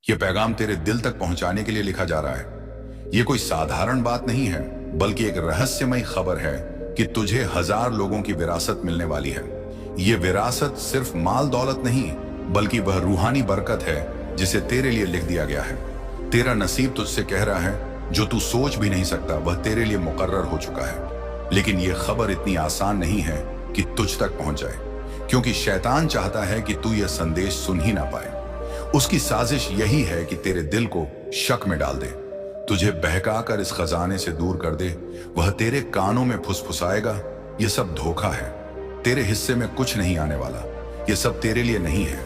यह पैगाम तेरे दिल तक पहुंचाने के लिए लिखा जा रहा है। यह कोई साधारण बात नहीं है, बल्कि एक रहस्यमयी खबर है कि तुझे 1000 लोगों की विरासत मिलने वाली है। यह विरासत सिर्फ माल दौलत नहीं, बल्कि वह रूहानी बरकत है जिसे तेरे लिए लिख दिया गया है। तेरा नसीब तुझसे कह रहा है, जो तू सोच भी नहीं सकता वह तेरे लिए मुकर्रर हो चुका है। लेकिन यह खबर इतनी आसान नहीं है कि तुझ तक पहुंच जाए, क्योंकि शैतान चाहता है कि तू यह संदेश सुन ही ना पाए। उसकी साजिश यही है कि तेरे दिल को शक में डाल दे, तुझे बहकाकर इस खजाने से दूर कर दे। वह तेरे कानों में फुसफुसाएगा, यह सब धोखा है, तेरे हिस्से में कुछ नहीं आने वाला, यह सब तेरे लिए नहीं है।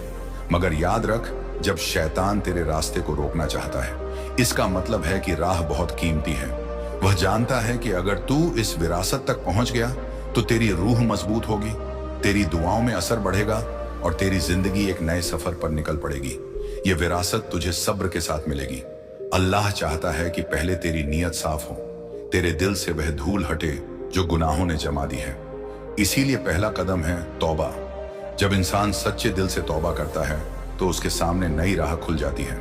मगर याद रख, जब शैतान तेरे रास्ते को रोकना चाहता है, इसका मतलब है कि राह बहुत कीमती है। वह जानता है कि अगर तू इस विरासत तक पहुंच गया तो तेरी रूह मजबूत होगी, तेरी दुआओं में असर बढ़ेगा और तेरी जिंदगी एक नए सफर पर निकल पड़ेगी। यह विरासत तुझे सब्र के साथ मिलेगी। अल्लाह चाहता है कि पहले तेरी नीयत साफ हो, तेरे दिल से वह धूल हटे जो गुनाहों ने जमा दी है। इसीलिए पहला कदम है तौबा। जब इंसान सच्चे दिल से तौबा करता है तो उसके सामने नई राह खुल जाती है।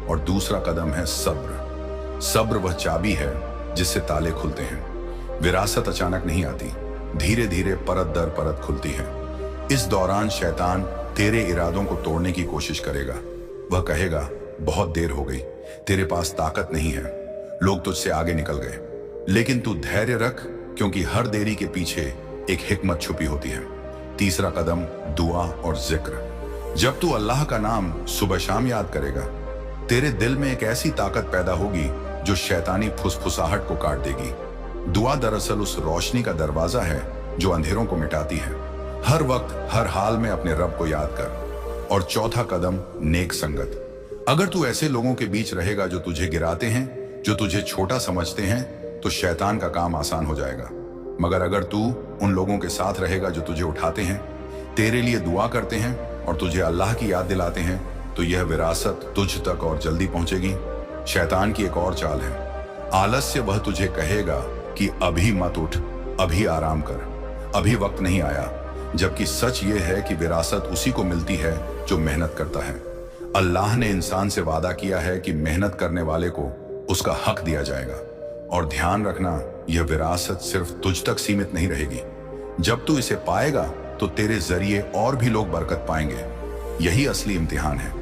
और दूसरा कदम है सब्र। सब्र वह चाबी है जिससे ताले खुलते हैं। विरासत अचानक नहीं आती, धीरे धीरे परत दर परत खुलती है। इस दौरान शैतान तेरे इरादों को तोड़ने की कोशिश करेगा। वह कहेगा, बहुत देर हो गई, तेरे पास ताकत नहीं है, लोग तुझसे आगे निकल गए। लेकिन तू धैर्य रख, क्योंकि हर देरी के पीछे एक हिकमत छुपी होती है। तीसरा कदम दुआ और जिक्र। जब तू अल्लाह का नाम सुबह शाम याद करेगा, तेरे दिल में एक ऐसी ताकत पैदा होगी जो शैतानी फुसफुसाहट को काट देगी। दुआ दरअसल उस रोशनी का दरवाजा है जो अंधेरों को मिटाती है। हर वक्त हर हाल में अपने रब को याद कर। और चौथा कदम नेक संगत। अगर तू ऐसे लोगों के बीच रहेगा जो तुझे गिराते हैं, जो तुझे छोटा समझते हैं, तो शैतान का काम आसान हो जाएगा। मगर अगर तू उन लोगों के साथ रहेगा जो तुझे उठाते हैं, तेरे लिए दुआ करते हैं और तुझे अल्लाह की याद दिलाते हैं, तो यह विरासत तुझ तक और जल्दी पहुंचेगी। शैतान की एक और चाल है आलस्य। वह तुझे कहेगा कि अभी मत उठ, अभी आराम कर, अभी वक्त नहीं आया। जबकि सच यह है कि विरासत उसी को मिलती है जो मेहनत करता है। अल्लाह ने इंसान से वादा किया है कि मेहनत करने वाले को उसका हक दिया जाएगा। और ध्यान रखना, यह विरासत सिर्फ तुझ तक सीमित नहीं रहेगी। जब तू इसे पाएगा तो तेरे जरिए और भी लोग बरकत पाएंगे। यही असली इम्तिहान है।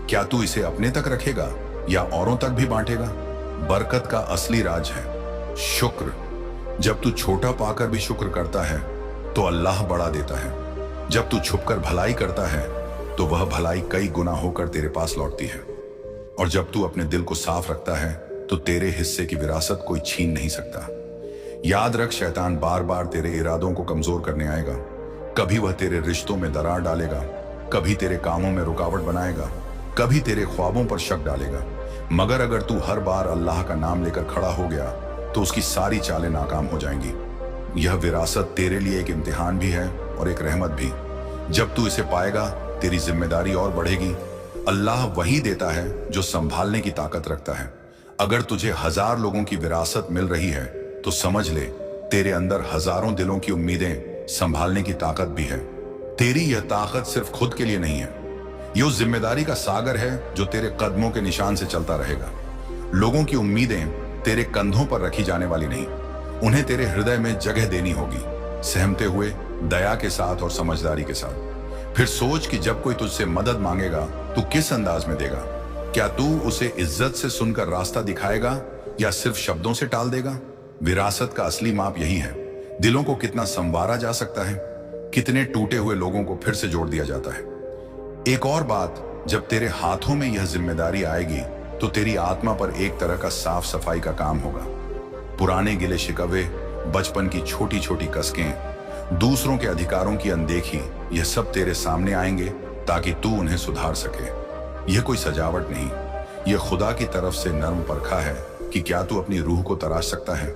क्या तू इसे अपने तक रखेगा या औरों तक भी बांटेगा? बरकत का असली राज है शुक्र। जब तू छोटा पाकर भी शुक्र करता है तो अल्लाह बड़ा देता है। जब तू छुपकर भलाई करता है तो वह भलाई कई गुना होकर तेरे पास लौटती है। और जब तू अपने दिल को साफ रखता है तो तेरे हिस्से की विरासत कोई छीन नहीं सकता। याद रख, शैतान बार बार तेरे इरादों को कमजोर करने आएगा। कभी वह तेरे रिश्तों में दरार डालेगा, कभी तेरे कामों में रुकावट बनाएगा, कभी तेरे ख्वाबों पर शक डालेगा। मगर अगर तू हर बार अल्लाह का नाम लेकर खड़ा हो गया तो उसकी सारी चालें नाकाम हो जाएंगी। यह विरासत तेरे लिए एक इम्तिहान भी है और एक रहमत भी। जब तू इसे पाएगा, तेरी जिम्मेदारी और बढ़ेगी। अल्लाह वही देता है जो संभालने की ताकत रखता है। अगर तुझे 1000 लोगों की विरासत मिल रही है तो समझ ले, तेरे अंदर हजारों दिलों की उम्मीदें संभालने की ताकत भी है। तेरी यह ताकत सिर्फ खुद के लिए नहीं है, यह उस जिम्मेदारी का सागर है जो तेरे कदमों के निशान से चलता रहेगा। लोगों की उम्मीदें तेरे कंधों पर रखी जाने वाली नहीं, उन्हें तेरे हृदय में जगह देनी होगी, सहमते हुए, दया के साथ और समझदारी के साथ। फिर सोच कि जब कोई तुझसे मदद मांगेगा तू किस अंदाज में देगा। क्या तू उसे इज्जत से सुनकर रास्ता दिखाएगा या सिर्फ शब्दों से टाल देगा? विरासत का असली माप यही है। दिलों को कितना संवारा जा सकता है, कितने टूटे हुए लोगों को फिर से जोड़ दिया जाता है। एक और बात, जब तेरे हाथों में यह जिम्मेदारी आएगी तो तेरी आत्मा पर एक तरह का साफ सफाई का काम होगा। पुराने गिले शिकवे, बचपन की छोटी छोटी कसकें, दूसरों के अधिकारों की अनदेखी, यह सब तेरे सामने आएंगे ताकि तू उन्हें सुधार सके। यह कोई सजावट नहीं, यह खुदा की तरफ से नर्म परखा है कि क्या तू अपनी रूह को तराश सकता है।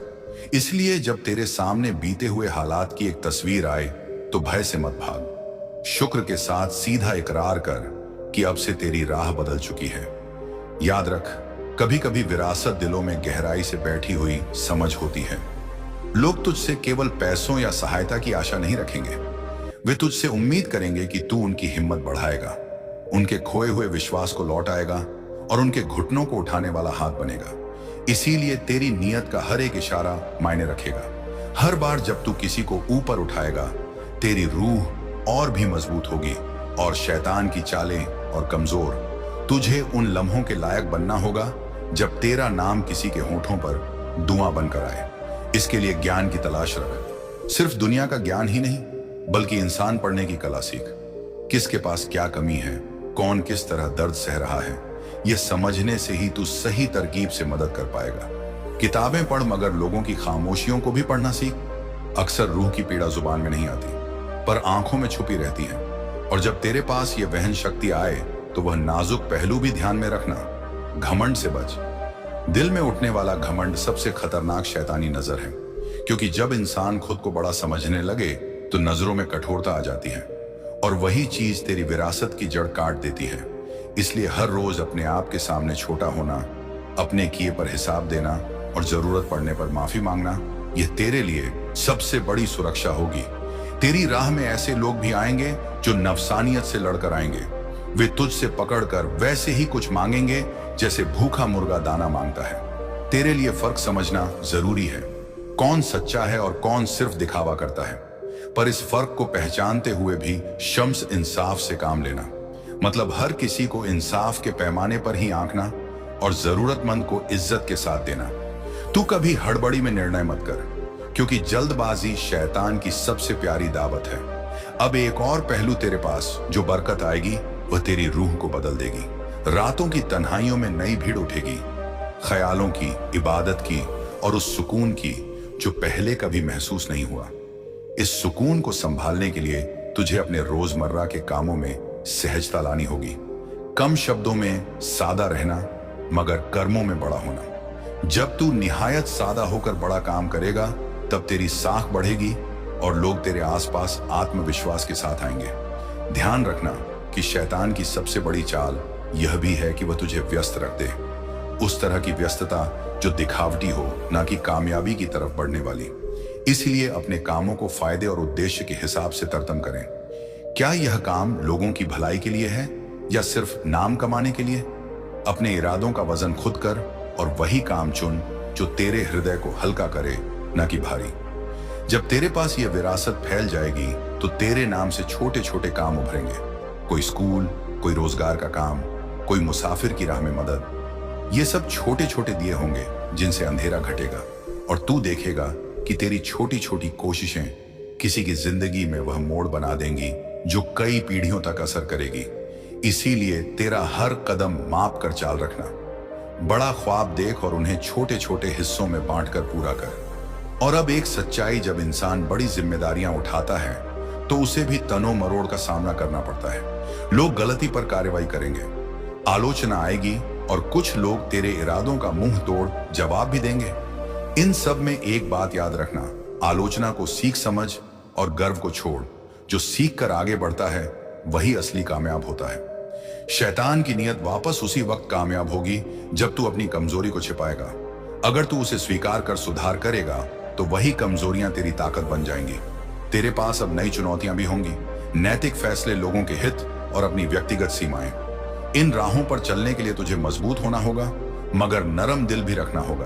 इसलिए जब तेरे सामने बीते हुए हालात की एक तस्वीर आए तो भय से मत भाग। शुक्र के साथ सीधा इकरार कर कि अब से तेरी राह बदल चुकी है। याद रख, कभी कभी विरासत दिलों में गहराई से बैठी हुई समझ होती है। लोग तुझसे केवल पैसों या सहायता की आशा नहीं रखेंगे, वे तुझसे उम्मीद करेंगे कि तू उनकी हिम्मत बढ़ाएगा, उनके खोए हुए विश्वास को लौटाएगा और उनके घुटनों को उठाने वाला हाथ बनेगा। इसीलिए तेरी नीयत का हर एक इशारा मायने रखेगा। हर बार जब तू किसी को ऊपर उठाएगा, तेरी रूह और भी मजबूत होगी और शैतान की चालें और कमजोर। तुझे उन लम्हों के लायक बनना होगा जब तेरा नाम किसी के होठों पर धुआं बनकर आए। इसके लिए ज्ञान की तलाश रख। सिर्फ दुनिया का ज्ञान ही नहीं, बल्कि इंसान पढ़ने की कला सीख। किसके पास क्या कमी है, कौन किस तरह दर्द सह रहा है, यह समझने से ही तू सही तरकीब से मदद कर पाएगा। किताबें पढ़, मगर लोगों की खामोशियों को भी पढ़ना सीख। अक्सर रूह की पीड़ा जुबान में नहीं आती, पर आंखों में छुपी रहती है। और जब तेरे पास यह वहन शक्ति आए, तो वह नाजुक पहलू भी ध्यान में रखना। घमंड से बच। दिल में उठने वाला घमंड सबसे खतरनाक शैतानी नजर है, क्योंकि जब इंसान खुद को बड़ा समझने लगे तो नजरों में कठोरता आ जाती है, और वही चीज तेरी विरासत की जड़ काट देती है। इसलिए हर रोज अपने आप के सामने छोटा होना, अपने किए पर हिसाब देना और जरूरत पड़ने पर माफी मांगना, यह तेरे लिए सबसे बड़ी सुरक्षा होगी। तेरी राह में ऐसे लोग भी आएंगे जो नफसानियत से लड़कर आएंगे। वे तुझसे पकड़कर वैसे ही कुछ मांगेंगे जैसे भूखा मुर्गा दाना मांगता है। तेरे लिए फर्क समझना जरूरी है, कौन सच्चा है और कौन सिर्फ दिखावा करता है। पर इस फर्क को पहचानते हुए भी शम्स इंसाफ से काम लेना, मतलब हर किसी को इंसाफ के पैमाने पर ही आंकना और जरूरतमंद को इज्जत के साथ देना। तू कभी हड़बड़ी में निर्णय मत कर, क्योंकि जल्दबाजी शैतान की सबसे प्यारी दावत है। अब एक और पहलू तेरे पास, जो बरकत आएगी वह तेरी रूह को बदल देगी। रातों की तन्हाइयों में नई भीड़ उठेगी, ख्यालों की, इबादत की और उस सुकून की जो पहले कभी महसूस नहीं हुआ। इस सुकून को संभालने के लिए तुझे अपने रोजमर्रा के कामों में सहजता लानी होगी। कम शब्दों में सादा रहना, मगर कर्मों में बड़ा होना। जब तू निहायत सादा होकर बड़ा काम करेगा, तब तेरी साख बढ़ेगी और लोग तेरे आसपास आत्मविश्वास के साथ आएंगे। ध्यान रखना कि शैतान की सबसे बड़ी चाल यह भी है कि वह तुझे व्यस्त रख दे। उस तरह की व्यस्तता जो दिखावटी हो, ना कि कामयाबी की तरफ बढ़ने वाली। इसलिए अपने कामों को फायदे और उद्देश्य के हिसाब से तरतम करें। क्या यह काम लोगों की भलाई के लिए है या सिर्फ नाम कमाने के लिए? अपने इरादों का वजन खुद कर और वही काम चुन जो तेरे हृदय को हल्का करे, ना कि भारी। जब तेरे पास यह विरासत फैल जाएगी, तो तेरे नाम से छोटे छोटे काम उभरेंगे। कोई स्कूल, कोई रोजगार का काम, कोई मुसाफिर की राह में मदद। ये सब छोटे छोटे दिए होंगे जिनसे अंधेरा घटेगा, और तू देखेगा कि तेरी छोटी छोटी कोशिशें किसी की जिंदगी में वह मोड़ बना देंगी जो कई पीढ़ियों तक असर करेगी। इसीलिए तेरा हर कदम माप कर चाल रखना। बड़ा ख्वाब देख और उन्हें छोटे छोटे हिस्सों में बांटकर पूरा कर। और अब एक सच्चाई, जब इंसान बड़ी जिम्मेदारियां उठाता है तो उसे भी तनो मरोड़ का सामना करना पड़ता है। लोग गलती पर कार्रवाई करेंगे, आलोचना आएगी और कुछ लोग तेरे इरादों का मुंह तोड़ जवाब भी देंगे। इन सब में एक बात याद रखना, आलोचना को सीख समझ और गर्व को छोड़। जो सीख कर आगे बढ़ता है वही असली कामयाब होता है। शैतान की नीयत वापस उसी वक्त कामयाब होगी जब तू अपनी कमजोरी को छिपाएगा। अगर तू उसे स्वीकार कर सुधार करेगा, तो वही कमजोरियां तेरी ताकत बन जाएंगी। तेरे पास अब नई चुनौतियां भी होंगी, नैतिक फैसले, लोगों के हित और अपनी व्यक्तिगत सीमाएं। इन राहों पर चलने के लिए तुझे मजबूत होना होगा, मगर नरम दिल भी रखना होगा।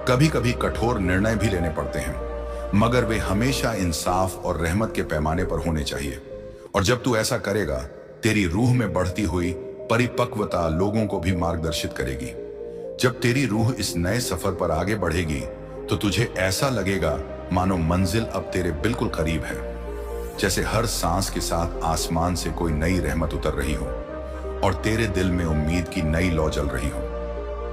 कभी कभी कठोर निर्णय भी लेने पड़ते हैं, मगर वे हमेशा इंसाफ और रहमत के पैमाने पर होने चाहिए। और जब तू ऐसा करेगा, तेरी रूह में बढ़ती हुई परिपक्वता लोगों को भी मार्गदर्शित करेगी। जब तेरी रूह इस नए सफर पर आगे बढ़ेगी, तो तुझे ऐसा लगेगा मानो मंजिल अब तेरे बिल्कुल करीब है, जैसे हर सांस के साथ आसमान से कोई नई रहमत उतर रही हो और तेरे दिल में उम्मीद की नई लौ जल रही हो।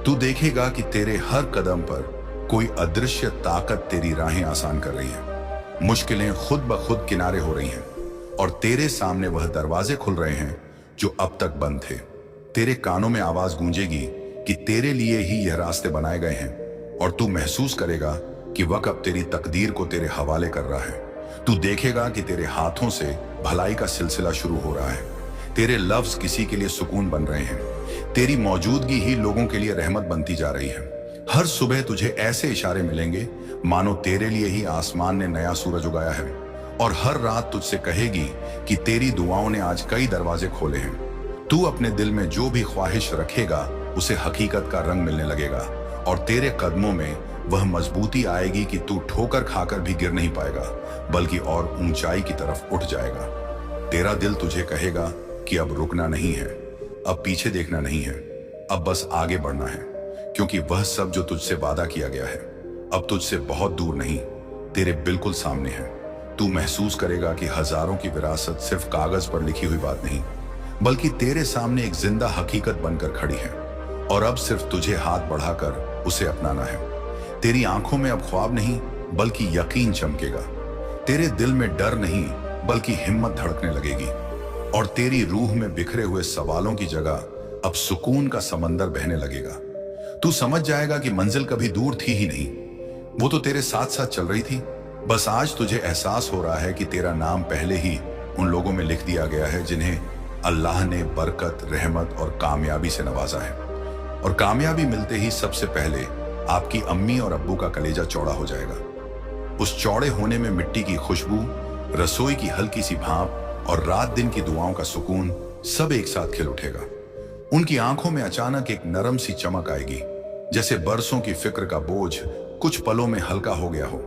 तू देखेगा कि तेरे हर कदम पर कोई अदृश्य ताकत तेरी राहें आसान कर रही है। मुश्किलें खुद ब खुद किनारे हो रही हैं और तेरे सामने वह दरवाजे खुल रहे हैं जो अब तक बंद थे। तेरे कानों में आवाज गूंजेगी कि तेरे लिए ही यह रास्ते बनाए गए हैं, और तू महसूस करेगा कि वक्त अब तेरी तकदीर को तेरे हवाले कर रहा है। तू देखेगा कि तेरे हाथों से भलाई का सिलसिला शुरू हो रहा है। तेरे लफ्ज किसी के लिए सुकून बन रहे हैं। तेरी मौजूदगी ही लोगों के लिए रहमत बनती जा रही है। हर सुबह तुझे ऐसे इशारे मिलेंगे मानो तेरे लिए ही आसमान ने नया सूरज उगाया है, और हर रात तुझसे कहेगी कि तेरी दुआओं ने आज कई दरवाजे खोले हैं। तू अपने दिल में जो भी ख्वाहिश रखेगा उसे हकीकत का रंग मिलने लगेगा और तेरे कदमों में वह मजबूती आएगी कि तू ठोकर खाकर भी गिर नहीं पाएगा, बल्कि और ऊंचाई की तरफ उठ जाएगा। तेरा दिल तुझे कहेगा कि अब रुकना नहीं है, अब पीछे देखना नहीं है, अब बस आगे बढ़ना है, क्योंकि वह सब जो तुझसे वादा किया गया है अब तुझसे बहुत दूर नहीं, तेरे बिल्कुल सामने है। तू महसूस करेगा कि हजारों की विरासत सिर्फ कागज पर लिखी हुई बात नहीं, बल्कि तेरे सामने एक जिंदा हकीकत बनकर खड़ी है और अब सिर्फ तुझे हाथ बढ़ाकर उसे अपनाना है। तेरी आंखों में अब ख्वाब नहीं बल्कि यकीन चमकेगा। तेरे दिल में डर नहीं बल्कि हिम्मत धड़कने लगेगी और तेरी रूह में बिखरे हुए सवालों की जगह अब सुकून का समंदर बहने लगेगा। तू समझ जाएगा कि मंजिल कभी दूर थी ही नहीं, वो तो तेरे साथ साथ चल रही थी। बस आज तुझे एहसास हो रहा है कि तेरा नाम पहले ही उन लोगों में लिख दिया गया है जिन्हें अल्लाह ने बरकत, रहमत और कामयाबी से नवाजा है। और कामयाबी मिलते ही सबसे पहले आपकी अम्मी और अब्बू का कलेजा चौड़ा हो जाएगा। उस चौड़े होने में मिट्टी की खुशबू, रसोई की हल्की सी भाप और रात दिन की दुआओं का सुकून सब एक साथ खिल उठेगा। उनकी आंखों में अचानक एक नरम सी चमक आएगी, जैसे बरसों की फिक्र का बोझ कुछ पलों में हल्का हो गया हो।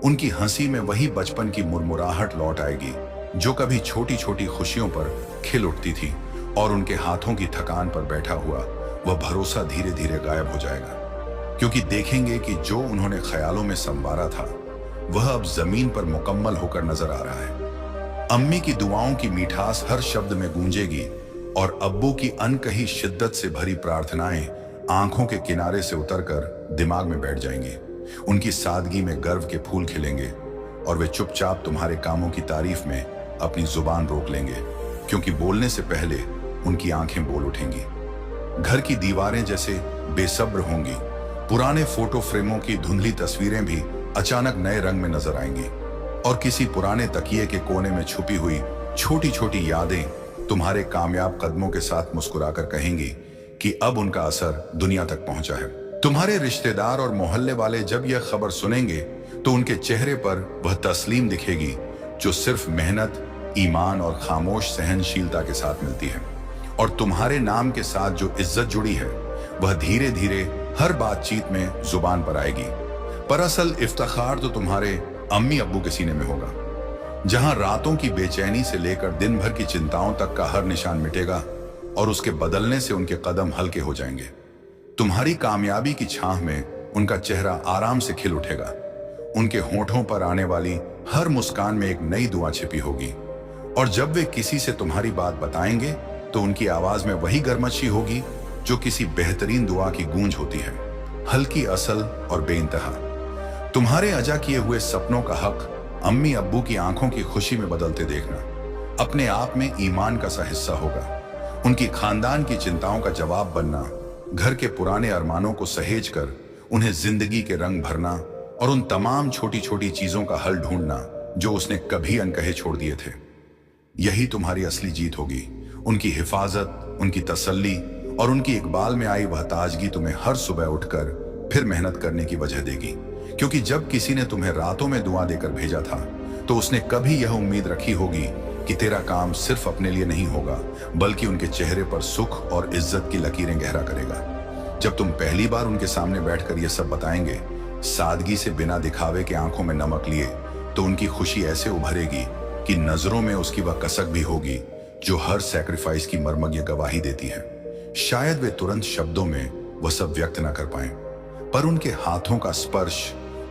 उनकी हंसी में वही बचपन की मुरमुराहट लौट आएगी जो कभी छोटी छोटी खुशियों पर खिल उठती थी, और उनके हाथों की थकान पर बैठा हुआ वह भरोसा धीरे धीरे गायब हो जाएगा, क्योंकि देखेंगे कि जो उन्होंने ख्यालों में संवारा था वह अब जमीन पर मुकम्मल होकर नजर आ रहा है। अम्मी की दुआओं की मिठास हर शब्द में गूंजेगी और अब्बू की अनकही शिद्दत से भरी प्रार्थनाएं आंखों के किनारे से उतरकर दिमाग में बैठ जाएंगी। उनकी सादगी में गर्व के फूल खिलेंगे और वे चुपचाप तुम्हारे कामों की तारीफ में अपनी जुबान रोक लेंगे, क्योंकि बोलने से पहले उनकी आंखें बोल उठेंगी। घर की दीवारें जैसे बेसब्र होंगी, पुराने फोटो फ्रेमों की धुंधली तस्वीरें भी अचानक नए रंग में नजर आएंगी, और किसी पुराने तकिए के कोने में छुपी हुई छोटी छोटी यादें तुम्हारे कामयाब कदमों के साथ मुस्कुराकर कहेंगी कि अब उनका असर दुनिया तक पहुंचा है। तुम्हारे रिश्तेदार और मोहल्ले वाले जब यह खबर सुनेंगे तो उनके चेहरे पर वह तस्लीम दिखेगी जो सिर्फ मेहनत, ईमान और खामोश सहनशीलता के साथ मिलती है। और तुम्हारे नाम के साथ जो इज्जत जुड़ी है वह धीरे धीरे हर बातचीत में जुबान पर आएगी। पर असल इफ्तिखार तो तुम्हारे अम्मी अब्बू के सीने में होगा, जहां रातों की बेचैनी से लेकर दिन भर की चिंताओं तक का हर निशान मिटेगा और उसके बदलने से उनके कदम हल्के हो जाएंगे। तुम्हारी कामयाबी की छाह में उनका चेहरा आराम से खिल उठेगा। उनके होठों पर आने वाली हर मुस्कान में एक नई दुआ छिपी होगी, और जब वे किसी से तुम्हारी बात बताएंगे तो उनकी आवाज में वही गर्मशी होगी जो किसी बेहतरीन दुआ की गूंज होती है, हल्की, असल और बेइंतहा। तुम्हारे अजा किए हुए सपनों का हक अम्मी अब्बू की आंखों की खुशी में बदलते देखना अपने आप में ईमान का सा हिस्सा होगा। उनकी खानदान की चिंताओं का जवाब बनना, घर के पुराने अरमानों को सहेज कर उन्हें जिंदगी के रंग भरना, और उन तमाम छोटी छोटी चीजों का हल ढूंढना जो उसने कभी अनकहे छोड़ दिए थे। यही तुम्हारी असली जीत होगी। उनकी हिफाजत, उनकी तसल्ली और उनकी इकबाल में आई वह ताजगी तुम्हें हर सुबह उठकर फिर मेहनत करने की वजह देगी, क्योंकि जब किसी ने तुम्हें रातों में दुआ देकर भेजा था तो उसने कभी यह उम्मीद रखी होगी कि तेरा काम सिर्फ अपने लिए नहीं होगा, बल्कि उनके चेहरे पर सुख और इज्जत की लकीरें गहरा करेगा। जब तुम पहली बार उनके सामने बैठकर यह सब बताएंगे, सादगी से बिना दिखावे के आंखों में नमक लिए, तो उनकी खुशी ऐसे उभरेगी कि नजरों में उसकी वह कसक भी होगी जो हर सैक्रिफाइस की मर्मज्ञ गवाही देती है। शायद वे तुरंत शब्दों में वह सब व्यक्त न कर पाए, पर उनके हाथों का स्पर्श,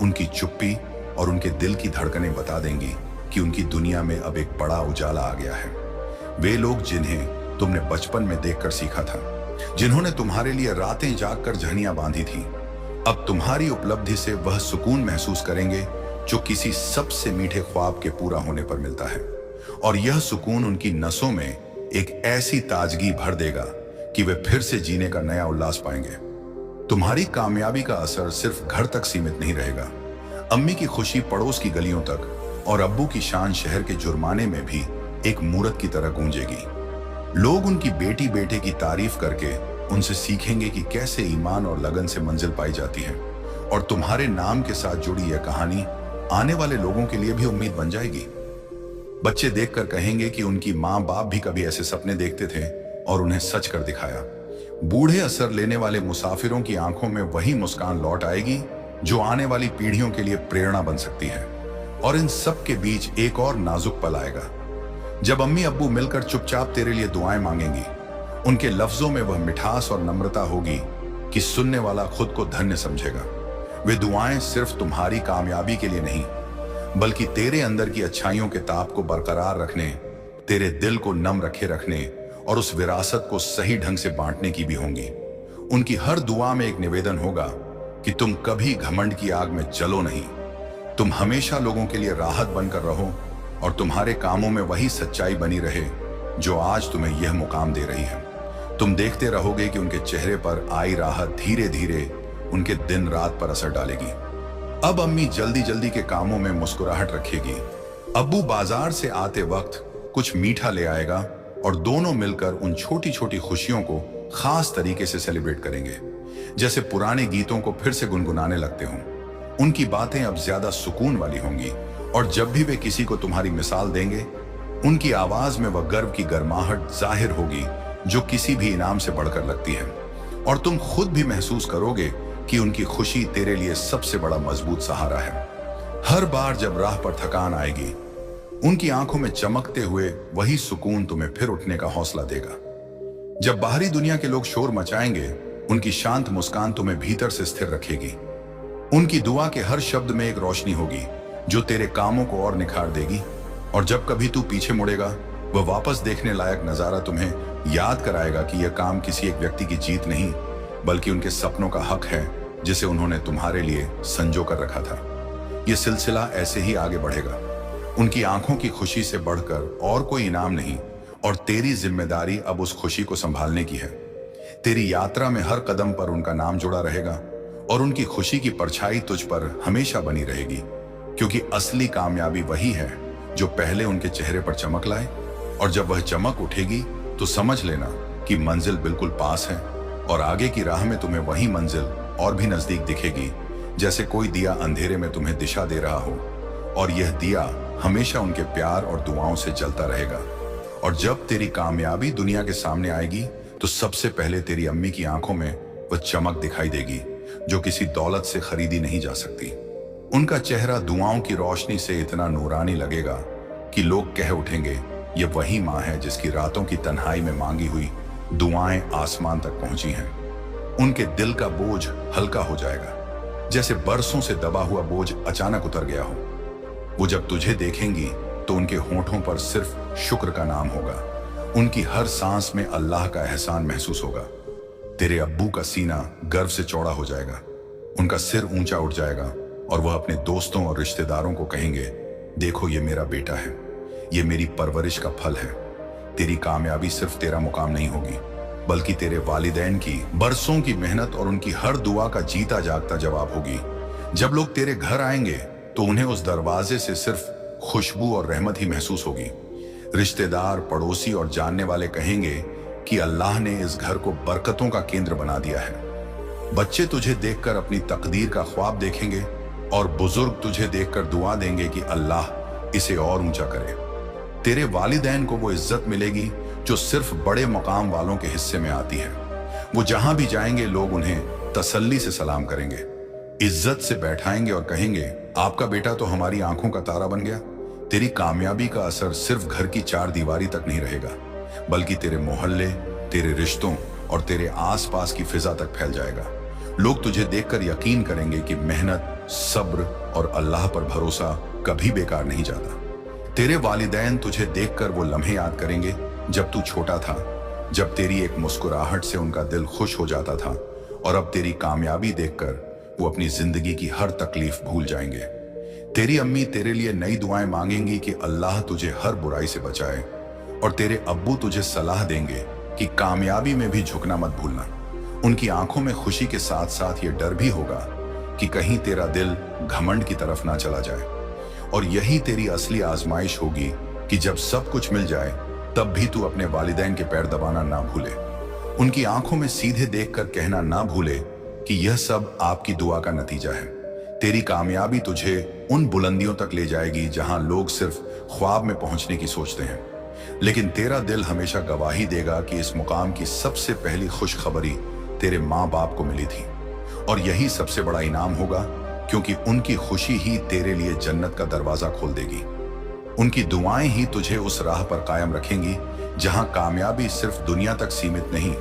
उनकी चुप्पी और उनके दिल की धड़कनें बता देंगी कि उनकी दुनिया में अब एक बड़ा उजाला आ गया है। वे लोग जिन्हें तुमने बचपन में देखकर सीखा था, जिन्होंने तुम्हारे लिए रातें जागकर जहनियां बांधी थी, अब तुम्हारी उपलब्धि से वह सुकून महसूस करेंगे जो किसी सबसे मीठे ख्वाब के पूरा होने पर मिलता है। और यह सुकून उनकी नसों में एक ऐसी ताजगी भर देगा कि वे फिर से जीने का नया उल्लास पाएंगे। तुम्हारी कामयाबी का असर सिर्फ घर तक सीमित नहीं रहेगा। अम्मी की खुशी पड़ोस की गलियों तक और अब्बू की शान शहर के जुर्माने में भी एक मूरत की तरह गूंजेगी। लोग उनकी बेटी बेटे की तारीफ करके उनसे सीखेंगे कि कैसे ईमान और लगन से मंजिल पाई जाती है, और तुम्हारे नाम के साथ जुड़ी यह कहानी आने वाले लोगों के लिए भी उम्मीद बन जाएगी। बच्चे देखकर कहेंगे कि उनकी माँ बाप भी कभी ऐसे सपने देखते थे और उन्हें सच कर दिखाया। बूढ़े असर लेने वाले मुसाफिरों की आंखों में वही मुस्कान लौट आएगी जो आने वाली पीढ़ियों के लिए प्रेरणा बन सकती है। और इन सब के बीच एक और नाजुक पल आएगा, जब अम्मी अब्बू मिलकर चुपचाप तेरे लिए दुआएं मांगेंगी। उनके लफ्जों में वह मिठास और नम्रता होगी कि सुनने वाला खुद को धन्य समझेगा। वे दुआएं सिर्फ तुम्हारी कामयाबी के लिए नहीं, बल्कि तेरे अंदर की अच्छाइयों के ताप को बरकरार रखने, तेरे दिल को नम रखे रखने और उस विरासत को सही ढंग से बांटने की भी होंगी। उनकी हर दुआ में एक निवेदन होगा कि तुम कभी घमंड की आग में जलो नहीं, तुम हमेशा लोगों के लिए राहत बनकर रहो और तुम्हारे कामों में वही सच्चाई बनी रहे जो आज तुम्हें यह मुकाम दे रही है। तुम देखते रहोगे कि उनके चेहरे पर आई राहत धीरे धीरे उनके दिन रात पर असर डालेगी। अब अम्मी जल्दी जल्दी के कामों में मुस्कुराहट रखेगी, अब्बू बाजार से आते वक्त कुछ मीठा ले आएगा और दोनों मिलकर उन छोटी छोटी खुशियों को खास तरीके से सेलिब्रेट करेंगे, जैसे पुराने गीतों को फिर से गुनगुनाने लगते हों। उनकी बातें अब ज्यादा सुकून वाली होंगी और जब भी वे किसी को तुम्हारी मिसाल देंगे, उनकी आवाज में वह गर्व की गर्माहट जाहिर होगी जो किसी भी इनाम से बढ़कर लगती है। और तुम खुद भी महसूस करोगे कि उनकी खुशी तेरे लिए सबसे बड़ा मजबूत सहारा है। हर बार जब राह पर थकान आएगी, उनकी आंखों में चमकते हुए वही सुकून तुम्हें फिर उठने का हौसला देगा। जब बाहरी दुनिया के लोग शोर मचाएंगे, उनकी शांत मुस्कान तुम्हें भीतर से स्थिर रखेगी। उनकी दुआ के हर शब्द में एक रोशनी होगी जो तेरे कामों को और निखार देगी। और जब कभी तू पीछे मुड़ेगा, वह वापस देखने लायक नजारा तुम्हें याद कराएगा कि यह काम किसी एक व्यक्ति की जीत नहीं, बल्कि उनके सपनों का हक है जिसे उन्होंने तुम्हारे लिए संजो कर रखा था। यह सिलसिला ऐसे ही आगे बढ़ेगा। उनकी आंखों की खुशी से बढ़कर और कोई इनाम नहीं, और तेरी जिम्मेदारी अब उस खुशी को संभालने की है। तेरी यात्रा में हर कदम पर उनका नाम जुड़ा रहेगा और उनकी खुशी की परछाई तुझ पर हमेशा बनी रहेगी, क्योंकि असली कामयाबी वही है जो पहले उनके चेहरे पर चमक लाए, और जब वह चमक उठेगी तो समझ लेना कि मंजिल बिल्कुल पास है और आगे की राह में तुम्हें वही मंजिल और भी नजदीक दिखेगी, जैसे कोई दिया अंधेरे में तुम्हें दिशा दे रहा हो। और यह दिया हमेशा उनके प्यार और दुआओं से जलता रहेगा। और जब तेरी कामयाबी दुनिया के सामने आएगी तो सबसे पहले तेरी अम्मी की आंखों में वह चमक दिखाई देगी जो किसी दौलत से खरीदी नहीं जा सकती। उनका चेहरा दुआओं की रोशनी से इतना नूरानी लगेगा कि लोग कह उठेंगे, यह वही माँ है जिसकी रातों की तन्हाई में मांगी हुई दुआएं आसमान तक पहुंची हैं। उनके दिल का बोझ हल्का हो जाएगा, जैसे बरसों से दबा हुआ बोझ अचानक उतर गया हो। वो जब तुझे देखेंगी तो उनके होठों पर सिर्फ शुक्र का नाम होगा। उनकी हर सांस में अल्लाह का एहसान महसूस होगा। तेरे अब्बू का सीना गर्व से चौड़ा हो जाएगा, उनका सिर ऊंचा उठ जाएगा और वह अपने दोस्तों और रिश्तेदारों को कहेंगे, देखो ये मेरा बेटा है, ये मेरी परवरिश का फल है। तेरी कामयाबी सिर्फ तेरा मुकाम नहीं होगी, बल्कि तेरे वालिदैन की बरसों की मेहनत और उनकी हर दुआ का जीता जागता जवाब होगी। जब लोग तेरे घर आएंगे तो उन्हें उस दरवाजे से सिर्फ खुशबू और रहमत ही महसूस होगी। रिश्तेदार, पड़ोसी और जानने वाले कहेंगे कि अल्लाह ने इस घर को बरकतों का केंद्र बना दिया है। बच्चे तुझे देखकर अपनी तकदीर का ख्वाब देखेंगे और बुजुर्ग तुझे देखकर दुआ देंगे कि अल्लाह इसे और ऊंचा करे। तेरे वालिदैन को वो इज्जत मिलेगी जो सिर्फ बड़े मकाम वालों के हिस्से में आती है। वो जहां भी जाएंगे लोग उन्हें तसल्ली से सलाम करेंगे, इज्जत से बैठाएंगे और कहेंगे, आपका बेटा तो हमारी आंखों का तारा बन गया। तेरी कामयाबी का असर सिर्फ घर की चार दीवारी तक नहीं रहेगा, बल्कि तेरे मोहल्ले, तेरे रिश्तों और तेरे आसपास की फिजा तक फैल जाएगा। लोग तुझे देखकर यकीन करेंगे कि मेहनत, सब्र और अल्लाह पर भरोसा कभी बेकार नहीं जाता। तेरे वालिदैन तुझे देखकर वो लम्हे याद करेंगे जब तू छोटा था, जब तेरी एक मुस्कुराहट से उनका दिल खुश हो जाता था, और अब तेरी कामयाबी देखकर वो अपनी जिंदगी की हर तकलीफ भूल जाएंगे। तेरी अम्मी तेरे लिए नई दुआएं मांगेंगी कि अल्लाह तुझे हर बुराई से बचाए, और तेरे अब्बू तुझे सलाह देंगे कि कामयाबी में भी झुकना मत भूलना। उनकी आंखों में खुशी के साथ साथ ये डर भी होगा कि कहीं तेरा दिल घमंड की तरफ ना चला जाए। और यही तेरी असली आजमाइश होगी कि जब सब कुछ मिल जाए तब भी तू अपने वालिदैन के पैर दबाना ना भूले, उनकी आंखों में सीधे देखकर कहना ना भूले कि यह सब आपकी दुआ का नतीजा है। तेरी कामयाबी तुझे उन बुलंदियों तक ले जाएगी जहां लोग सिर्फ ख्वाब में पहुंचने की सोचते हैं। लेकिन तेरा दिल हमेशा गवाही देगा कि इस मुकाम की सबसे पहली खुशखबरी तेरे माँ बाप को मिली थी, और यही सबसे बड़ा इनाम होगा, क्योंकि उनकी खुशी ही तेरे लिए जन्नत का दरवाजा खोल देगी। उनकी दुआएं ही तुझे उस राह पर कायम रखेंगी जहां कामयाबी सिर्फ दुनिया तक सीमित नहीं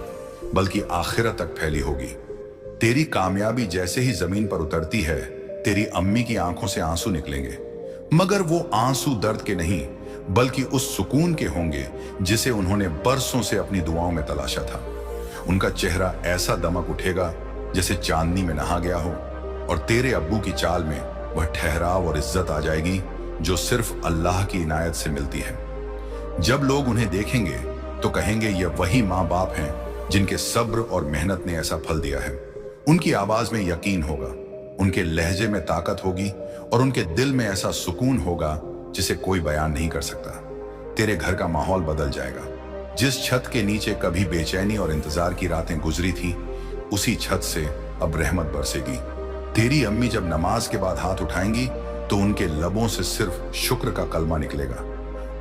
बल्कि आखिरत तक फैली होगी। तेरी कामयाबी जैसे ही जमीन पर उतरती है, तेरी अम्मी की आंखों से आंसू निकलेंगे, मगर वो आंसू दर्द के नहीं बल्कि उस सुकून के होंगे जिसे उन्होंने बरसों से अपनी दुआओं में तलाशा था। उनका चेहरा ऐसा दमक उठेगा जैसे चांदनी में नहा गया हो, और तेरे अब्बू की चाल में वह ठहराव और इज्जत आ जाएगी जो सिर्फ अल्लाह की इनायत से मिलती है। जब लोग उन्हें देखेंगे तो कहेंगे ये वही माँ बाप हैं जिनके सब्र और मेहनत ने ऐसा फल दिया है। उनकी आवाज में यकीन होगा, उनके लहजे में ताकत होगी और उनके दिल में ऐसा सुकून होगा जिसे कोई बयान नहीं कर सकता। तेरे घर का माहौल बदल जाएगा। जिस छत के नीचे कभी बेचैनी और इंतजार की रातें गुजरी थी, उसी छत से अब रहमत बरसेगी। तेरी अम्मी जब नमाज के बाद हाथ उठाएंगी तो उनके लबों से सिर्फ शुक्र का कलमा निकलेगा,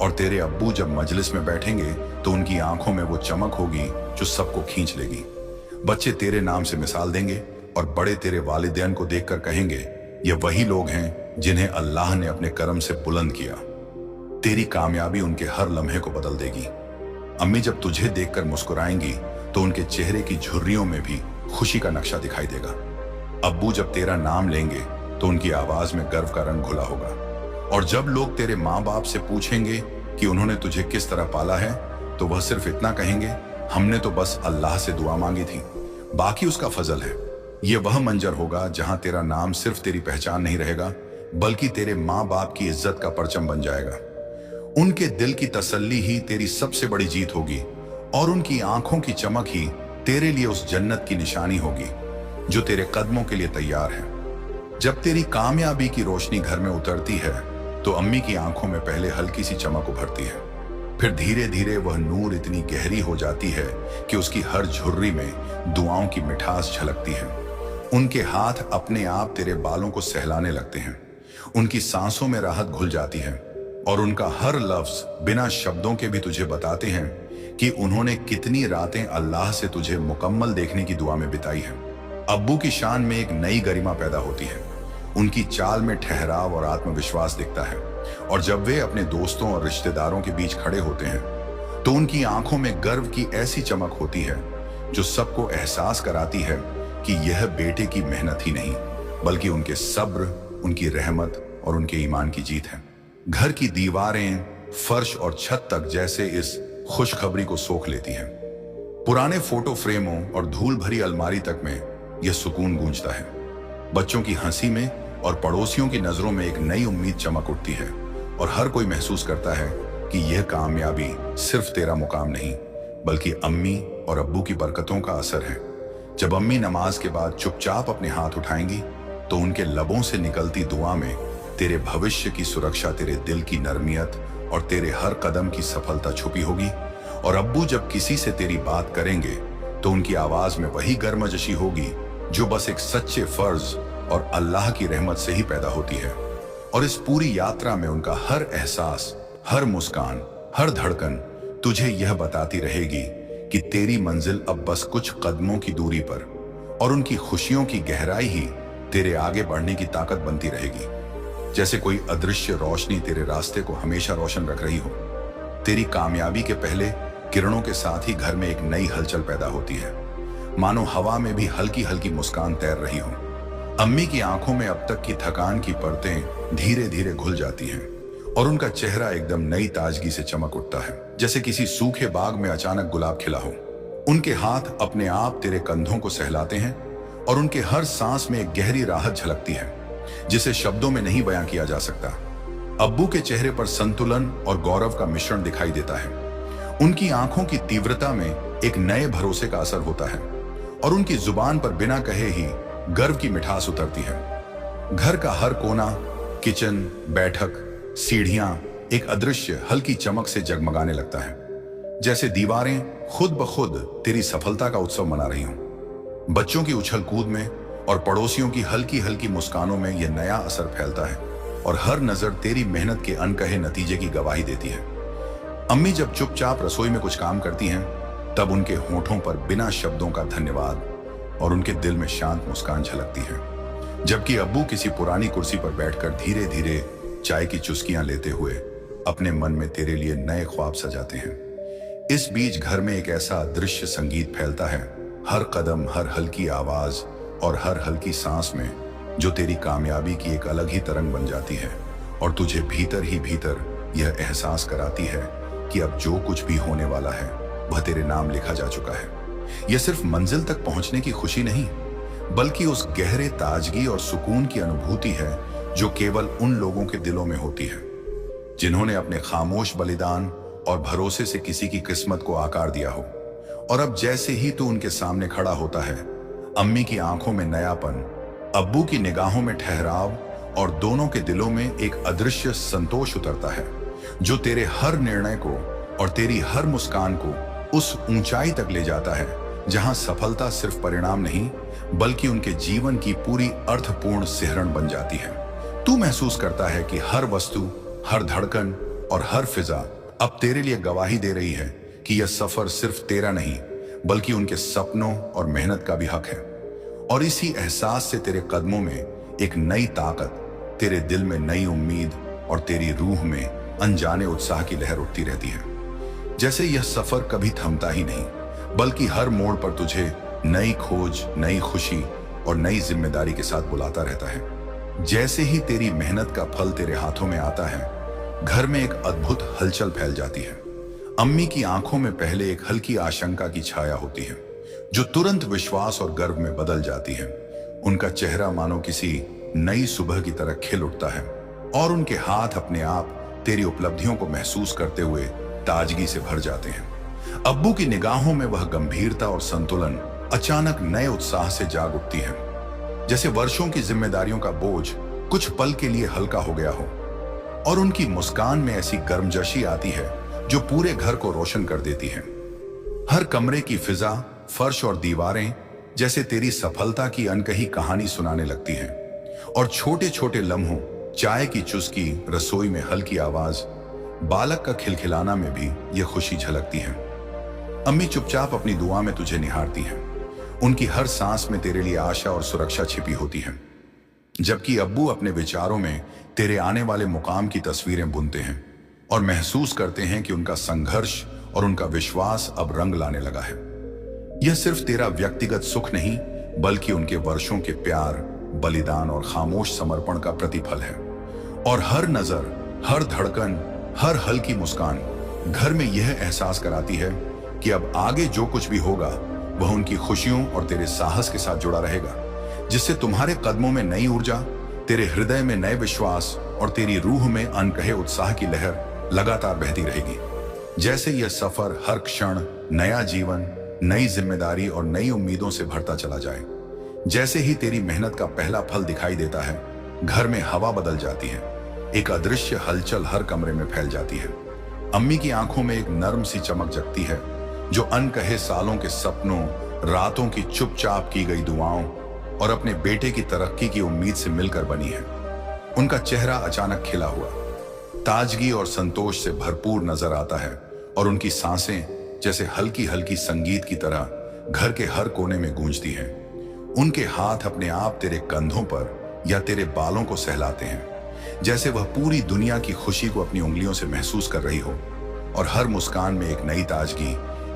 और तेरे अब्बू जब मजलिस में बैठेंगे तो उनकी आंखों में वो चमक होगी जो सबको खींच लेगी। बच्चे तेरे नाम से मिसाल देंगे और बड़े तेरे वालिदैन को देखकर कहेंगे ये वही लोग हैं जिन्हें अल्लाह ने अपने करम से बुलंद किया। तेरी कामयाबी उनके हर लम्हे को बदल देगी। अम्मी जब तुझे देखकर मुस्कुराएंगी तो उनके चेहरे की झुर्रियों में भी खुशी का नक्शा दिखाई देगा। अब्बू जब तेरा नाम लेंगे तो उनकी आवाज में गर्व का रंग घुला होगा, और जब लोग तेरे माँ बाप से पूछेंगे कि उन्होंने तुझे किस तरह पाला है तो वह सिर्फ इतना कहेंगे, हमने तो बस अल्लाह से दुआ मांगी थी, बाकी उसका फजल है। यह वह मंजर होगा जहां तेरा नाम सिर्फ तेरी पहचान नहीं रहेगा बल्कि तेरे माँ बाप की इज्जत का परचम बन जाएगा। उनके दिल की तसल्ली ही तेरी सबसे बड़ी जीत होगी, और उनकी आंखों की चमक ही तेरे लिए उस जन्नत की निशानी होगी जो तेरे कदमों के लिए तैयार है। जब तेरी कामयाबी की रोशनी घर में उतरती है तो अम्मी की आंखों में पहले हल्की सी चमक उभरती है, फिर धीरे धीरे वह नूर इतनी गहरी हो जाती है कि उसकी हर झुर्री में दुआओं की मिठास झलकती है। उनके हाथ अपने आप तेरे बालों को सहलाने लगते हैं, उनकी सांसों में राहत घुल जाती है, और उनका हर लफ्ज बिना शब्दों के भी तुझे बताते हैं कि उन्होंने कितनी रातें अल्लाह से तुझे मुकम्मल देखने की दुआ में बिताई है। अब्बू की शान में एक नई गरिमा पैदा होती है, उनकी चाल में ठहराव और आत्मविश्वास दिखता है, और जब वे अपने दोस्तों और रिश्तेदारों के बीच खड़े होते हैं तो उनकी आंखों में गर्व की ऐसी चमक होती है जो सबको एहसास कराती है कि यह बेटे की मेहनत ही नहीं बल्कि उनके सब्र, उनकी रहमत और उनके ईमान की जीत है। घर की दीवारें, फर्श और छत तक जैसे इस खुशखबरी को सोख लेती हैं। पुराने फोटो फ्रेमों और धूल भरी अलमारी तक में यह सुकून गूंजता है। बच्चों की हंसी में और पड़ोसियों की नजरों में एक नई उम्मीद चमक उठती है, और हर कोई महसूस करता है कि यह कामयाबी सिर्फ तेरा मुकाम नहीं बल्कि अम्मी और अब्बू की बरकतों का असर है। जब अम्मी नमाज के बाद चुपचाप अपने हाथ उठाएंगी तो उनके लबों से निकलती दुआ में तेरे भविष्य की सुरक्षा, तेरे दिल की नरमियत और तेरे हर कदम की सफलता छुपी होगी। और अब्बू जब किसी से तेरी बात करेंगे तो उनकी आवाज में वही गर्मजोशी होगी जो बस एक सच्चे फर्ज और अल्लाह की रहमत से ही पैदा होती है। और इस पूरी यात्रा में उनका हर एहसास, हर मुस्कान, हर धड़कन तुझे यह बताती रहेगी कि तेरी मंजिल अब बस कुछ कदमों की दूरी पर, और उनकी खुशियों की गहराई ही तेरे आगे बढ़ने की ताकत बनती रहेगी। जैसे कोई अदृश्य रोशनी तेरे रास्ते को हमेशा रोशन रख रही हो। तेरी कामयाबी के पहले किरणों के साथ ही घर में एक नई हलचल पैदा होती है, मानो हवा में भी हल्की हल्की मुस्कान तैर रही हो। अम्मी की आंखों में अब तक की थकान की परतें धीरे धीरे घुल जाती हैं, और उनका चेहरा एकदम नई ताजगी से चमक उठता है, जैसे किसी सूखे बाग में अचानक गुलाब खिला हो। उनके हाथ अपने आप तेरे कंधों को सहलाते हैं, और उनके हर सांस में एक गहरी राहत झलकती है जिसे शब्दों में नहीं बयां किया जा सकता। अब्बू के चेहरे पर संतुलन और गौरव का मिश्रण दिखाई देता है। उनकी आंखों की तीव्रता में एक नए भरोसे का असर होता है, और उनकी जुबान पर बिना कहे ही गर्व की मिठास उतरती है। घर का हर कोना, किचन, बैठक, सीढ़ियां एक अदृश्य हल्की चमक से जगमगाने लगता है, जैसे दीवारें खुद ब खुद तेरी सफलता का उत्सव मना रही हों। बच्चों की उछल कूद में और पड़ोसियों की हल्की हल्की मुस्कानों में यह नया असर फैलता है, और हर नजर तेरी मेहनत के अनकहे नतीजे की गवाही देती है। अम्मी जब चुपचाप रसोई में कुछ काम करती हैं, तब उनके होठों पर बिना शब्दों का धन्यवाद और उनके दिल में शांत मुस्कान झलकती है। जबकि अब्बू किसी पुरानी कुर्सी पर बैठकर धीरे धीरे चाय की चुस्कियां लेते हुए अपने मन में तेरे लिए नए ख्वाब सजाते हैं। इस बीच घर में एक ऐसा अदृश्य संगीत फैलता है, हर कदम, हर हल्की आवाज और हर हल्की सांस में, जो तेरी कामयाबी की एक अलग ही तरंग बन जाती है और तुझे भीतर ही भीतर यह एहसास कराती है कि अब जो कुछ भी होने वाला है वह तेरे नाम लिखा जा चुका है। यह सिर्फ मंजिल तक पहुंचने की खुशी नहीं, बल्कि उस गहरे ताजगी और सुकून की अनुभूति है जो केवल उन लोगों के दिलों में होती है जिन्होंने अपने खामोश बलिदान और भरोसे से किसी की किस्मत को आकार दिया हो। और अब जैसे ही तू उनके सामने खड़ा होता है, अम्मी की आंखों में नयापन, अब्बू की निगाहों में ठहराव और दोनों के दिलों में एक अदृश्य संतोष उतरता है जो तेरे हर निर्णय को और तेरी हर मुस्कान को उस ऊंचाई तक ले जाता है जहां सफलता सिर्फ परिणाम नहीं, बल्कि उनके जीवन की पूरी अर्थपूर्ण सिहरण बन जाती है। तू महसूस करता है कि हर वस्तु, हर धड़कन और हर फिजा अब तेरे लिए गवाही दे रही है कि यह सफर सिर्फ तेरा नहीं, बल्कि उनके सपनों और मेहनत का भी हक है। और इसी एहसास से तेरे कदमों में एक नई ताकत, तेरे दिल में नई उम्मीद और तेरी रूह में अनजाने उत्साह की लहर उठती रहती है। जैसे यह सफर कभी थमता ही नहीं, बल्कि हर मोड़ पर तुझे नई खोज, नई खुशी और नई जिम्मेदारी के साथ बुलाता रहता है। जैसे ही तेरी मेहनत का फल तेरे हाथों में आता है, घर में एक अद्भुत हलचल फैल जाती है। अम्मी की आंखों में पहले एक हल्की आशंका की छाया होती है, जो तुरंत विश्वास और गर्व में बदल जाती है। उनका चेहरा मानो किसी नई सुबह की तरह खिल उठता है और उनके हाथ अपने आप तेरी उपलब्धियों को महसूस करते हुए ताजगी से भर जाते हैं। अब्बू की निगाहों में वह गंभीरता और संतुलन अचानक नए उत्साह से जाग उठती है, जैसे वर्षों की जिम्मेदारियों का बोझ कुछ पल के लिए हल्का हो गया हो। और उनकी मुस्कान में ऐसी गर्मजोशी आती है जो पूरे घर को रोशन कर देती है। हर कमरे की फिजा, फर्श और दीवारें जैसे तेरी सफलता की अनकही कहानी सुनाने लगती हैं। और छोटे छोटे लम्हों, चाय की चुस्की, रसोई में हल्की आवाज, बालक का खिलखिलाना में भी यह खुशी झलकती है। अम्मी चुपचाप अपनी दुआ में तुझे निहारती हैं। उनकी हर सांस में तेरे लिए आशा और सुरक्षा छिपी होती है, जबकि अब्बू अपने विचारों में तेरे आने वाले मुकाम की तस्वीरें बुनते हैं और महसूस करते हैं कि उनका संघर्ष और उनका विश्वास अब रंग लाने लगा है। यह सिर्फ तेरा व्यक्तिगत सुख नहीं, बल्कि उनके वर्षों के प्यार, बलिदान और खामोश समर्पण का प्रतिफल है। और हर नजर, हर धड़कन, हर हल्की मुस्कान घर में यह एहसास कराती है कि अब आगे जो कुछ भी होगा वह उनकी खुशियों और तेरे साहस के साथ जुड़ा रहेगा, जिससे तुम्हारे कदमों में नई ऊर्जा, तेरे हृदय में नए विश्वास और तेरी रूह में अनकहे उत्साह की लहर लगातार बहती रहेगी। जैसे यह सफर हर क्षण नया जीवन, नई जिम्मेदारी और नई उम्मीदों से भरता चला जाए। जैसे ही तेरी मेहनत का पहला फल दिखाई देता है, घर में हवा बदल जाती है, एक अदृश्य हलचल हर कमरे में फैल जाती है। अम्मी की आंखों में एक नर्म सी चमक जगती है, जो अनकहे सालों के सपनों, रातों की चुपचाप की गई दुआओं और अपने बेटे की तरक्की की उम्मीद से मिलकर बनी है। उनका चेहरा अचानक खिला हुआ, ताजगी और संतोष से भरपूर नजर आता है और उनकी सांसें जैसे हल्की हल्की संगीत की तरह घर के हर कोने में गूंजती हैं। उनके हाथ अपने आप तेरे कंधों पर या तेरे बालों को सहलाते हैं, जैसे वह पूरी दुनिया की खुशी को अपनी उंगलियों से महसूस कर रही हो। और हर मुस्कान में एक नई ताजगी,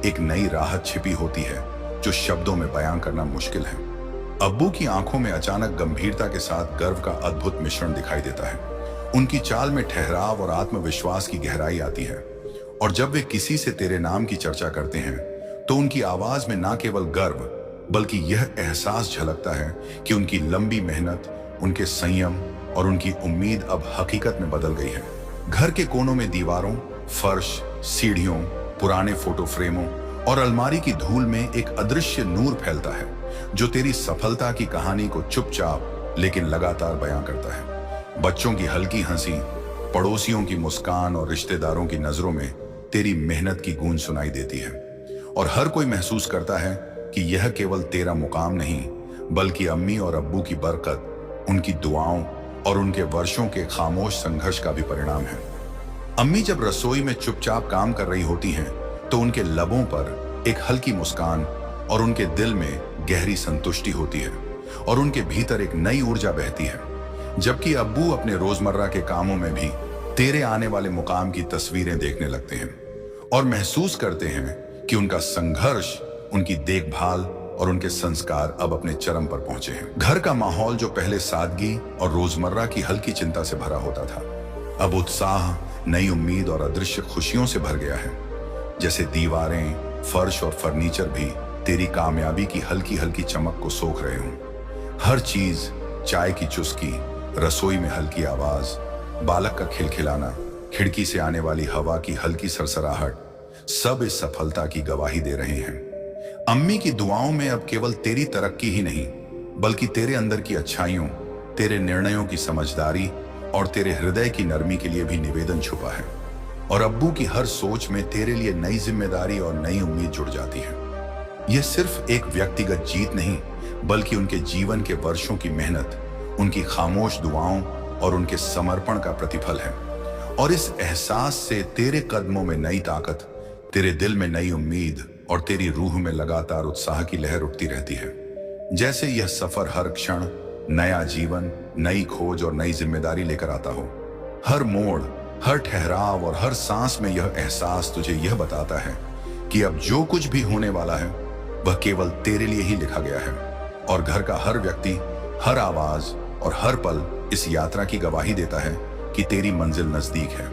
एक नई राहत छिपी होती है जो शब्दों में बयां करना मुश्किल है। अब्बू की आंखों में अचानक गंभीरता के साथ गर्व का अद्भुत मिश्रण दिखाई देता है। उनकी चाल में ठहराव और आत्मविश्वास की गहराई आती है। और जब वे किसी से तेरे नाम की चर्चा करते हैं, तो उनकी आवाज में ना केवल गर्व, बल्कि यह एहसास झलकता है कि उनकी लंबी मेहनत, उनके संयम और उनकी उम्मीद अब हकीकत में बदल गई है। घर के कोनों में दीवारों, फर्श, सीढ़ियों, पुराने फोटो फ्रेमों और अलमारी की धूल में एक अदृश्य नूर फैलता है, जो तेरी सफलता की कहानी को चुपचाप लेकिन लगातार बयां करता है। बच्चों की हल्की हंसी, पड़ोसियों की मुस्कान और रिश्तेदारों की नजरों में तेरी मेहनत की गूंज सुनाई देती है। और हर कोई महसूस करता है कि यह केवल तेरा मुकाम नहीं, बल्कि अम्मी और अब्बू की बरकत, उनकी दुआओं और उनके वर्षों के खामोश संघर्ष का भी परिणाम है। अम्मी जब रसोई में चुपचाप काम कर रही होती हैं, तो उनके लबों पर एक हल्की मुस्कान और उनके दिल में गहरी संतुष्टि होती है और उनके भीतर एक नई ऊर्जा बहती है। जबकि अब्बू अपने रोजमर्रा के कामों में भी तेरे आने वाले मुकाम की तस्वीरें देखने लगते हैं और महसूस करते हैं कि उनका संघर्ष, उनकी देखभाल और उनके संस्कार अब अपने चरम पर पहुंचे हैं। घर का माहौल जो पहले सादगी और रोजमर्रा की हल्की चिंता से भरा होता था, अब उत्साह, नई उम्मीद और अदृश्य खुशियों से भर गया है। जैसे दीवारें, फर्श और फर्नीचर भी तेरी कामयाबी की हल्की हल्की चमक को सोख रहे हों। हर चीज, चाय की चुस्की, रसोई में हल्की आवाज, बालक का खिलखिलाना, खिड़की से आने वाली हवा की हल्की सरसराहट, सब इस सफलता की गवाही दे रहे हैं। अम्मी की दुआओं में अब केवल तेरी तरक्की ही नहीं, बल्कि तेरे अंदर की अच्छाइयों, तेरे निर्णयों की समझदारी और तेरे हृदय की नरमी के लिए भी निवेदन छुपा है। और अब्बू की हर सोच में तेरे लिए नई जिम्मेदारी और नई उम्मीद जुड़ जाती है। यह सिर्फ एक व्यक्तिगत जीत नहीं, बल्कि उनके जीवन के वर्षों की मेहनत, उनकी खामोश दुआओं और उनके समर्पण का प्रतिफल है। और इस एहसास से तेरे कदमों में नई ताकत, तेरे दिल में नई उम्मीद और तेरी रूह में लगातार उत्साह की लहर उठती रहती है। जैसे यह सफर हर क्षण नया जीवन, नई खोज और नई जिम्मेदारी लेकर आता हो। हर मोड़, हर ठहराव और हर सांस में यह एहसास तुझे यह बताता है कि अब जो कुछ भी होने वाला है वह केवल तेरे लिए ही लिखा गया है। और घर का हर व्यक्ति, हर आवाज और हर पल इस यात्रा की गवाही देता है कि तेरी मंजिल नजदीक है।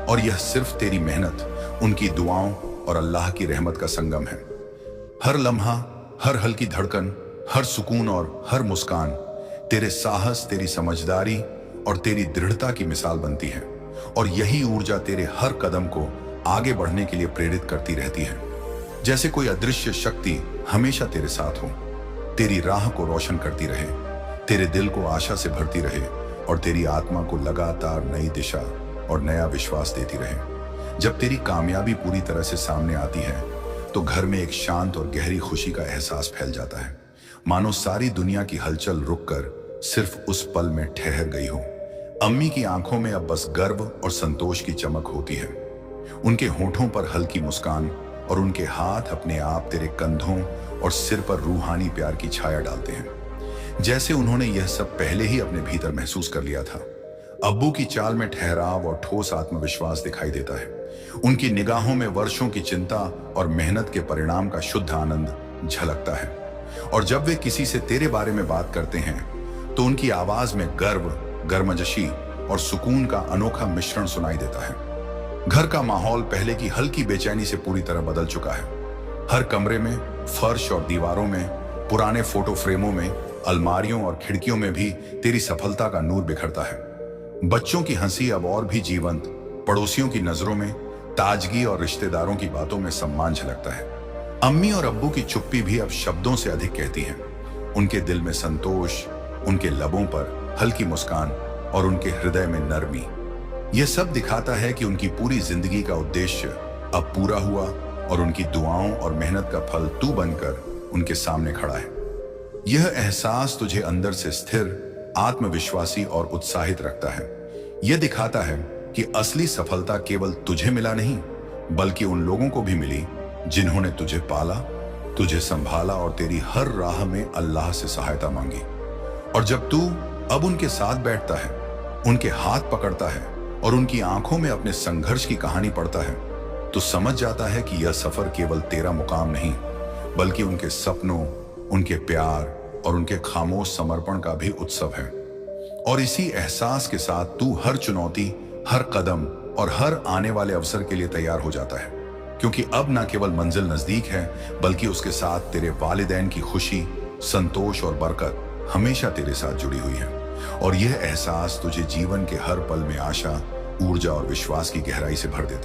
और यह सिर्फ तेरी मेहनत, उनकी दुआओं और अल्लाह की रहमत का संगम है। हर लम्हा, हर हल्की धड़कन, हर सुकून और हर मुस्कान तेरे साहस, तेरी समझदारी और तेरी दृढ़ता की मिसाल बनती है। और यही ऊर्जा तेरे हर कदम को आगे बढ़ने के लिए प्रेरित करती रहती है। जैसे कोई अदृश्य शक्ति हमेशा तेरे साथ हो, तेरी राह को रोशन करती रहे, तेरे दिल को आशा से भरती रहे और तेरी आत्मा को लगातार नई दिशा और नया विश्वास देती रहे। जब तेरी कामयाबी पूरी तरह से सामने आती है, तो घर में एक शांत और गहरी खुशी का एहसास फैल जाता है, मानो सारी दुनिया की हलचल रुककर सिर्फ उस पल में ठहर गई हो। अम्मी की आंखों में अब बस गर्व और संतोष की चमक होती है। उनके होठों पर हल्की मुस्कान और उनके हाथ अपने आप तेरे कंधों और सिर पर रूहानी प्यार की छाया डालते हैं, जैसे उन्होंने यह सब पहले ही अपने भीतर महसूस कर लिया था। अब्बू की चाल में ठहराव और ठोस आत्मविश्वास दिखाई देता है। उनकी निगाहों में वर्षों की चिंता और मेहनत के परिणाम का शुद्ध आनंद झलकता है। और जब वे किसी से तेरे बारे में बात करते हैं, तो उनकी आवाज में गर्व, गर्मजशी और सुकून का अनोखा मिश्रण सुनाई देता है। घर का माहौल पहले की हल्की बेचैनी से पूरी तरह बदल चुका है। हर कमरे में, फर्श और दीवारों में, पुराने फोटो फ्रेमों में, अलमारियों और खिड़कियों में भी तेरी सफलता का नूर बिखरता है। बच्चों की हंसी अब और भी जीवंत, पड़ोसियों की नजरों में ताजगी और रिश्तेदारों की बातों में सम्मान झलकता है। अम्मी और अब्बू की चुप्पी भी अब शब्दों से अधिक कहती है। उनके दिल में संतोष, उनके लबों पर हल्की मुस्कान और उनके हृदय में नरमी, यह सब दिखाता है कि उनकी पूरी जिंदगी का उद्देश्य अब पूरा हुआ और उनकी दुआओं और मेहनत का फल तू बनकर उनके सामने खड़ा है। यह एहसास तुझे अंदर से स्थिर, आत्मविश्वासी और उत्साहित रखता है। यह दिखाता है कि असली सफलता केवल तुझे मिला नहीं, बल्कि उन लोगों को भी मिली जिन्होंने तुझे पाला, तुझे संभाला और तेरी हर राह में अल्लाह से सहायता मांगी। और जब तू अब उनके साथ बैठता है, उनके हाथ पकड़ता है और उनकी आंखों में अपने संघर्ष की कहानी पढ़ता है, तो समझ जाता है कि यह सफर केवल तेरा मुकाम नहीं, बल्कि उनके सपनों, उनके प्यार और उनके खामोश समर्पण का भी उत्सव है। और इसी एहसास के साथ तू हर चुनौती, हर कदम और हर आने वाले अवसर के लिए तैयार हो जाता है, क्योंकि अब न केवल मंजिल नजदीक है, बल्कि उसके साथ तेरे वालिदैन की खुशी, संतोष और बरकत हमेशा तेरे साथ जुड़ी हुई है। और यह एहसास तुझे जीवन के हर पल में आशा, ऊर्जा और विश्वास की गहराई से भर देता है।